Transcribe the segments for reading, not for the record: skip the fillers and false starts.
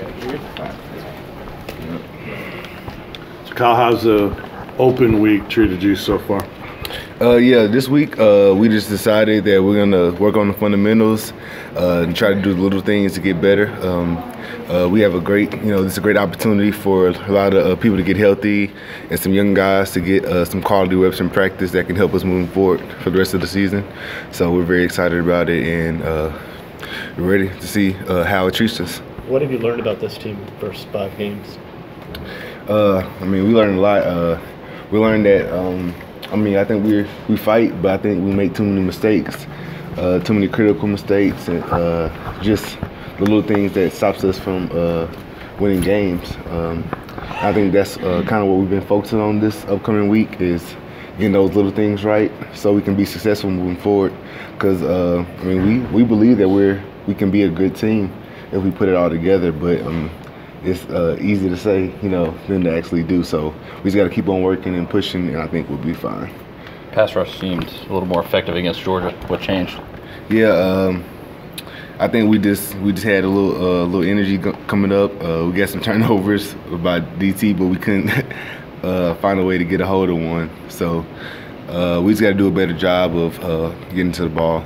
So Kyle, how's the open week treated you so far? Yeah, this week we just decided that we're gonna work on the fundamentals and try to do the little things to get better. We have a great, this is a great opportunity for a lot of people to get healthy and some young guys to get some quality reps in practice that can help us moving forward for the rest of the season. So we're very excited about it and we're ready to see how it treats us. What have you learned about this team first 5 games? We learned a lot. We learned that. I think we fight, but I think we make too many mistakes, too many critical mistakes, and just the little things that stops us from winning games. I think that's kind of what we've been focusing on this upcoming week is getting those little things right, so we can be successful moving forward. Because we believe that we can be a good team if we put it all together, but it's easy to say, than to actually do. So we just got to keep on working and pushing, and I think we'll be fine. Pass rush seemed a little more effective against Georgia. What changed? Yeah, I think we just had a little energy coming up. We got some turnovers by DT, but we couldn't find a way to get a hold of one. So we just got to do a better job of getting to the ball.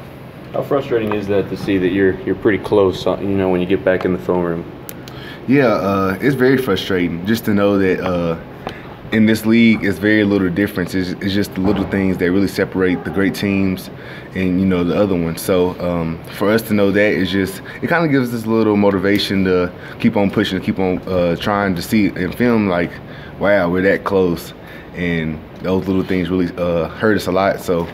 How frustrating is that to see that you're pretty close, when you get back in the film room? Yeah, it's very frustrating just to know that in this league, it's very little difference. It's just the little things that really separate the great teams and, the other ones. So for us to know that, it kind of gives us a little motivation to keep on pushing, to keep on trying to see in film like, wow, we're that close. And those little things really hurt us a lot. So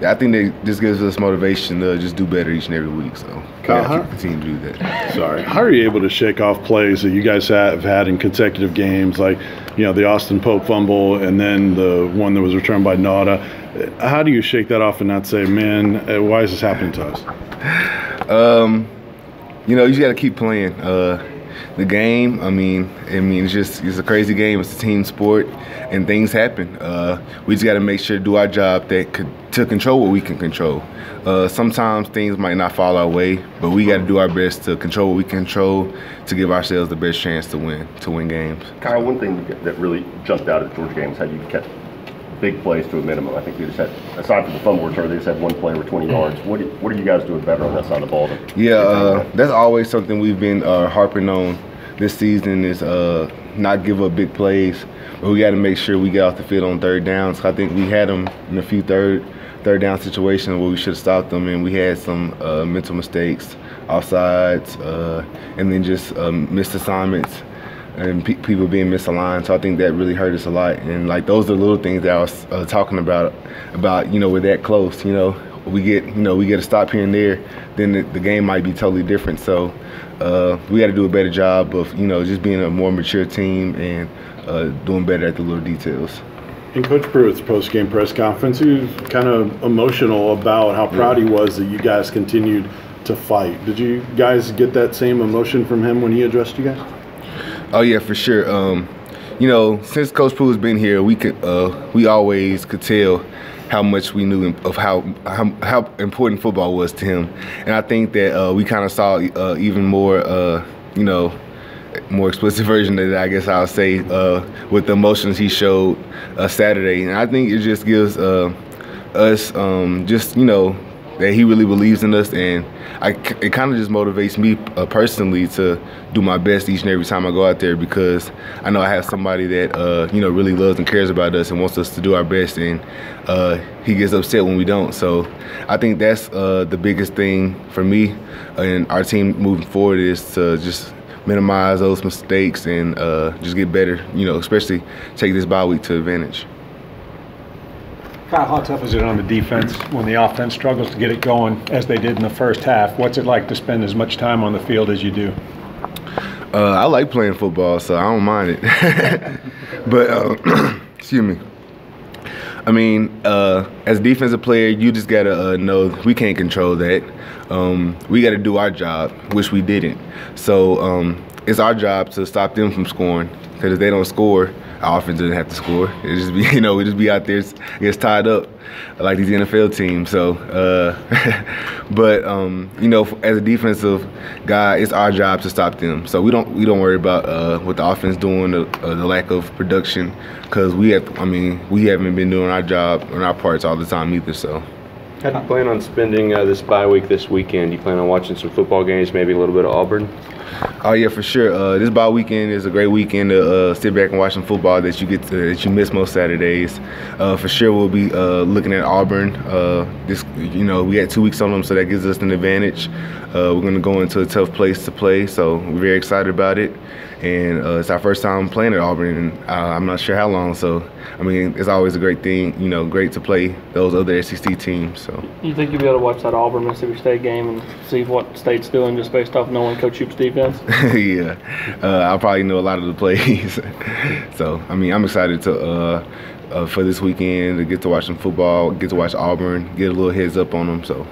I think that just gives us motivation to just do better each and every week. So Kyle, continue to do that. Sorry. How are you able to shake off plays that you guys have had in consecutive games, like the Austin Pope fumble and then the one that was returned by Nauta? How do you shake that off and not say, man, why is this happening to us? You just got to keep playing. The game, it's a crazy game. It's a team sport, and things happen. We just got to make sure to do our job to control what we can control. Sometimes things might not fall our way, but we got to do our best to control what we can control to give ourselves the best chance to win games. Kyle, one thing that really jumped out at the Georgia game is how you kept big plays to a minimum. I think they just had, aside from the fumble return, they just had one play over 20 yards. What are you guys doing better on that side of the ball? That's always something we've been harping on this season is not give up big plays, but we got to make sure we get off the field on third downs. I think we had them in a few third down situations where we should have stopped them, and we had some mental mistakes, offsides, and then just missed assignments and people being misaligned. So I think that really hurt us a lot. And like those are the little things that I was talking about we're that close. We get a stop here and there, then the game might be totally different. So we got to do a better job of just being a more mature team and doing better at the little details. In Coach Pruitt's post-game press conference, he was kind of emotional about how proud he was that you guys continued to fight. Did you guys get that same emotion from him when he addressed you guys? Oh yeah, for sure. Since Coach Pruitt's been here, we always could tell how much we knew of how important football was to him, and I think that we kind of saw even more, more explicit version of that, I guess I'll say, with the emotions he showed Saturday. And I think it just gives us that he really believes in us, and it kind of just motivates me personally to do my best each and every time I go out there, because I know I have somebody that really loves and cares about us and wants us to do our best, and he gets upset when we don't. So I think that's the biggest thing for me and our team moving forward is to just minimize those mistakes and just get better, especially take this bye week to advantage. Kyle, how tough is it on the defense when the offense struggles to get it going as they did in the first half? What's it like to spend as much time on the field as you do? I like playing football, so I don't mind it. But, excuse me. As a defensive player, you just got to know we can't control that. We got to do our job, which we didn't. So it's our job to stop them from scoring, because if they don't score, our offense doesn't have to score. It just be, we just be out there, gets tied up like these NFL teams. So, but as a defensive guy, it's our job to stop them. So we don't worry about what the offense doing, the lack of production, because we haven't been doing our job on our parts all the time either. So. How do you plan on spending this bye week this weekend? Do you plan on watching some football games, maybe a little bit of Auburn? Oh yeah, for sure. This bye weekend is a great weekend to sit back and watch some football that you miss most Saturdays. For sure, we'll be looking at Auburn. We had 2 weeks on them, so that gives us an advantage. We're going to go into a tough place to play, so we're very excited about it. And it's our first time playing at Auburn, and I'm not sure how long. So, it's always a great thing, great to play those other SEC teams. So. You think you'll be able to watch that Auburn Mississippi State game and see what State's doing just based off knowing Coach Hoop's defense? Yeah, I'll probably know a lot of the plays. So, I'm excited to for this weekend to get to watch some football, get to watch Auburn, get a little heads up on them. So.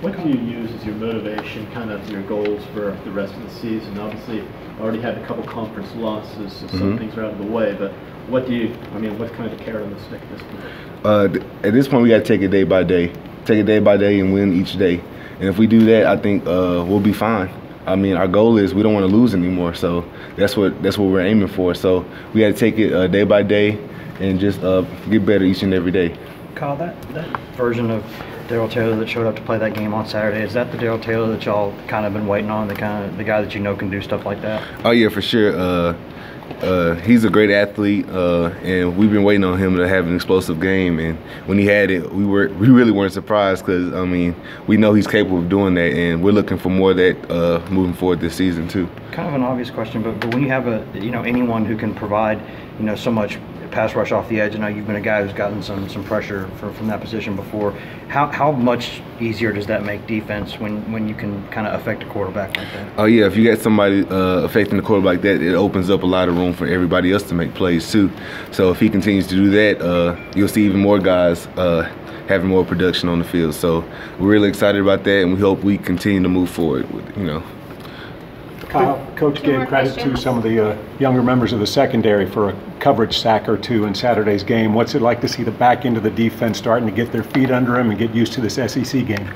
What do you use as your motivation, kind of your goals for the rest of the season? Obviously, already had a couple conference losses, so some things are out of the way. But what's kind of the carrot on the stick at this point? At this point, we got to take it day by day. Take it day by day and win each day. And if we do that, I think we'll be fine. Our goal is we don't want to lose anymore. So that's what we're aiming for. So we got to take it day by day and just get better each and every day. Kyle, that version of Darrell Taylor that showed up to play that game on Saturday, is that the Darrell Taylor that y'all kind of been waiting on, the guy that can do stuff like that? Oh yeah, for sure. He's a great athlete, and we've been waiting on him to have an explosive game. And when he had it, we really weren't surprised because we know he's capable of doing that, and we're looking for more of that moving forward this season too. Kind of an obvious question, but when you have anyone who can provide so much pass rush off the edge. I know you've been a guy who's gotten some pressure from that position before. How much easier does that make defense when you can kind of affect a quarterback like that? Oh yeah, if you got somebody affecting the quarterback like that, it opens up a lot of room for everybody else to make plays too. So if he continues to do that, you'll see even more guys having more production on the field. So we're really excited about that, and we hope we continue to move forward with Kyle, Coach gave credit to some of the younger members of the secondary for a coverage sack or two in Saturday's game. What's it like to see the back end of the defense starting to get their feet under them and get used to this SEC game?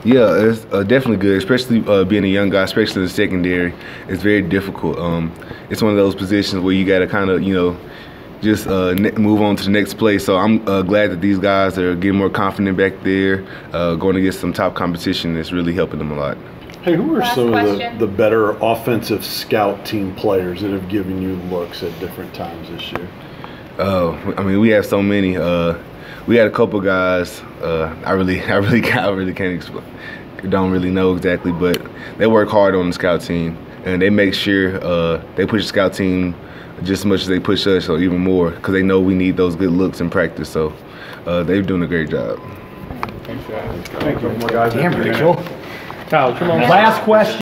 Yeah, it's definitely good, especially being a young guy, especially in the secondary. It's very difficult. It's one of those positions where you got to kind of, just move on to the next play. So I'm glad that these guys are getting more confident back there, going against some top competition that's really helping them a lot. Hey, who are some of the better offensive scout team players that have given you looks at different times this year? We have so many. We had a couple guys. I really can't explain. Don't really know exactly, but they work hard on the scout team, and they make sure they push the scout team just as much as they push us, or even more, because they know we need those good looks in practice. So they're doing a great job. Thank you. More guys. Damn, Rachel. Kyle, come on. Last question.